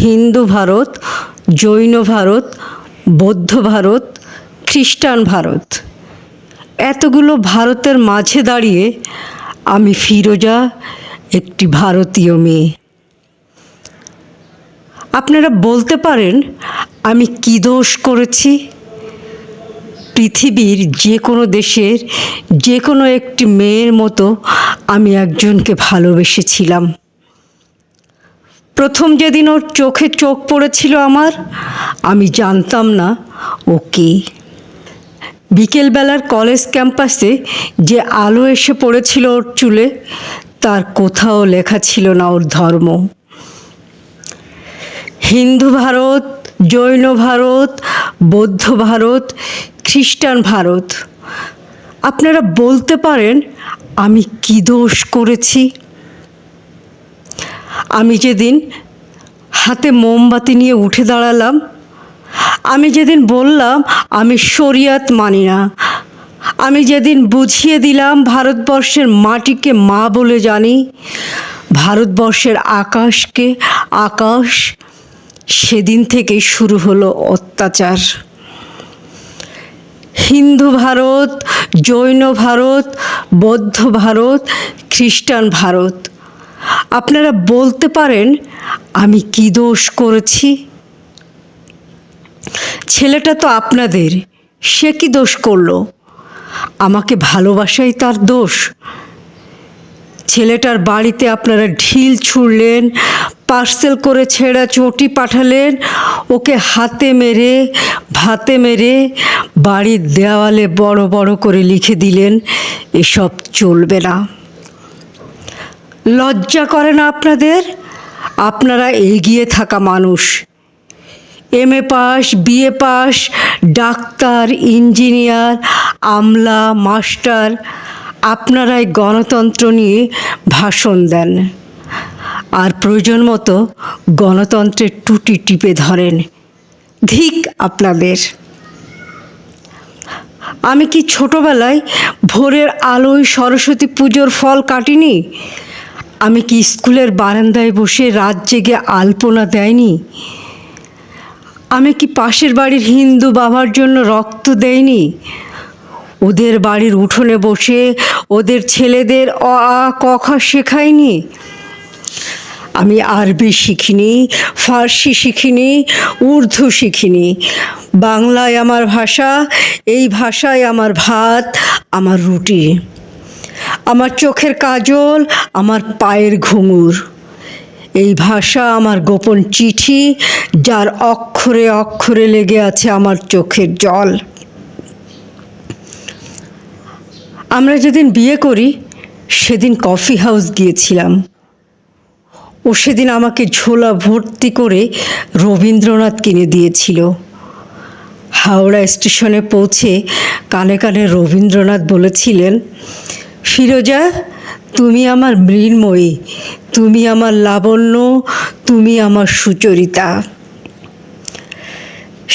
হিন্দু ভারত, জৈন ভারত, বৌদ্ধ ভারত, খ্রিস্টান ভারত, এতগুলো ভারতের মাঝে দাঁড়িয়ে আমি ফিরোজা একটি ভারতীয় মেয়ে। আপনারা বলতে পারেন আমি কী দোষ করেছি? পৃথিবীর যে কোনো দেশের যে কোনো একটি মেয়ের মতো আমি একজনকে ভালোবেসেছিলাম। প্রথম যেদিন ওর চোখে চোখ পড়েছিল আমার, আমি জানতাম না ও কে। বিকেলবেলার কলেজ ক্যাম্পাসে যে আলো এসে পড়েছিল ওর চুলে, তার কোথাও লেখা ছিল না ওর ধর্ম। হিন্দু ভারত, জৈন ভারত, বৌদ্ধ ভারত, খ্রিস্টান ভারত, আপনারা বলতে পারেন আমি কী দোষ করেছি? আমি যেদিন হাতে মোমবাতি নিয়ে উঠে দাঁড়ালাম, আমি যেদিন বললাম আমি শরিয়াত মানি না, আমি যেদিন বুঝিয়ে দিলাম ভারতবর্ষের মাটিকে মা বলে জানি, ভারতবর্ষের আকাশকে আকাশ, সেদিন থেকেই শুরু হলো অত্যাচার। হিন্দু ভারত, জৈন ভারত, বৌদ্ধ ভারত, খ্রিস্টান ভারত, আপনারা বলতে পারেন আমি কী দোষ করেছি? ছেলেটা তো আপনাদের, সে কি দোষ করলো? আমাকে ভালোবাসাই তার দোষ? ছেলেটার বাড়িতে আপনারা ঢিল ছুঁড়লেন, পার্সেল করে ছেঁড়া চটি পাঠালেন, ওকে হাতে মেরে ভাতে মেরে বাড়ির দেওয়ালে বড় বড় করে লিখে দিলেন এসব চলবে না। লজ্জা করে না আপনাদের? আপনারা এগিয়ে থাকা মানুষ, MA pass, BA pass, doctor, engineer, আমলা, মাস্টার, আপনারাই গণতন্ত্র নিয়ে ভাষণ দেন আর প্রয়োজন মতো গণতন্ত্রের টুটি টিপে ধরেন। ধিক আপনাদের! আমি কি ছোটবেলায় ভোরের আলোয় সরস্বতী পুজোর ফল কাটিনি? আমি কি স্কুলের বারান্দায় বসে রাত জেগে আলপনা দেয়নি? আমি কি পাশের বাড়ির হিন্দু বাবার জন্য রক্ত দেয়নি? ওদের বাড়ির উঠোনে বসে ওদের ছেলেদের অ আ ক খ শেখাইনি? আমি আরবি শিখিনি, ফার্সি শিখিনি, উর্দু শিখিনি। বাংলায় আমার ভাষা, এই ভাষায় আমার ভাত, আমার রুটি, আমার চোখের কাজল, আমার পায়ের ঘুঙুর। এই ভাষা আমার গোপন চিঠি, যার অক্ষরে অক্ষরে লেগে আছে আমার চোখের জল। আমরা যেদিন বিয়ে করি সেদিন কফি হাউস গিয়েছিলাম। ও সেদিন আমাকে ঝোলা ভর্তি করে রবীন্দ্রনাথ কিনে দিয়েছিল। হাওড়া স্টেশনে পৌঁছে কানে কানে রবীন্দ্রনাথ বলেছিলেন, ফিরোজা তুমি আমার মৃন্ময়ী, তুমি আমার লাবণ্য, তুমি আমার সুচরিতা।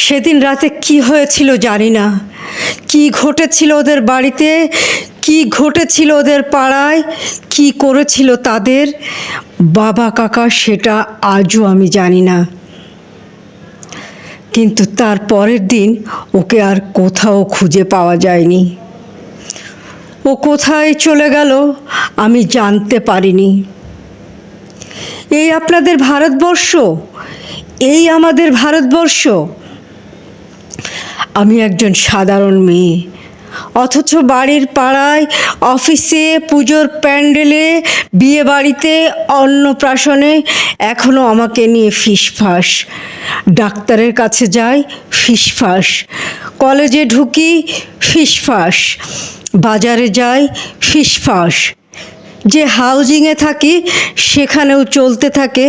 সেদিন রাতে কি হয়েছিল জানি না, কি ঘটেছিল ওদের বাড়িতে, কি ঘটেছিল ওদের পাড়ায়, কি করেছিল তাদের বাবা কাকা, সেটা আজও আমি জানি না। কিন্তু তার পরের দিন ওকে আর কোথাও খুঁজে পাওয়া যায়নি। ও কোথায় চলে গেল আমি জানতে পারিনি। এই আপনাদের ভারতবর্ষ, এই আমাদের ভারতবর্ষ। আমি একজন সাধারণ মেয়ে, অথচ বাড়ির পাড়ায়, অফিসে, পুজোর প্যান্ডেলে, বিয়ে বাড়িতে, অন্নপ্রাশনে এখনও আমাকে নিয়ে ফিসফাস। ডাক্তারের কাছে যাই, ফিসফাস। কলেজে ঢুকি, ফিসফাস। বাজারে যাই, ফিসফাস। যে হাউজিংয়ে থাকি সেখানেও চলতে থাকে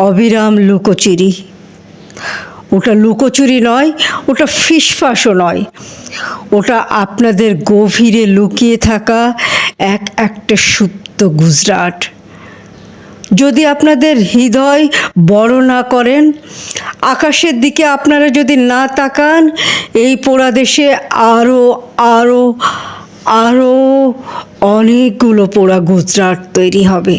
অবিরাম লুকোচুরি। ওটা লুকোচুরি নয়, ওটা ফিসফাসও নয়, ওটা আপনাদের গভীরে লুকিয়ে থাকা একটা সুপ্ত গুজরাট। যদি আপনাদের হৃদয় বড় না করেন, আকাশের দিকে আপনারা যদি না তাকান, এই পোড়া দেশে আরও আরও আরও অনেকগুলো পোড়া গুজরাট তৈরি হবে।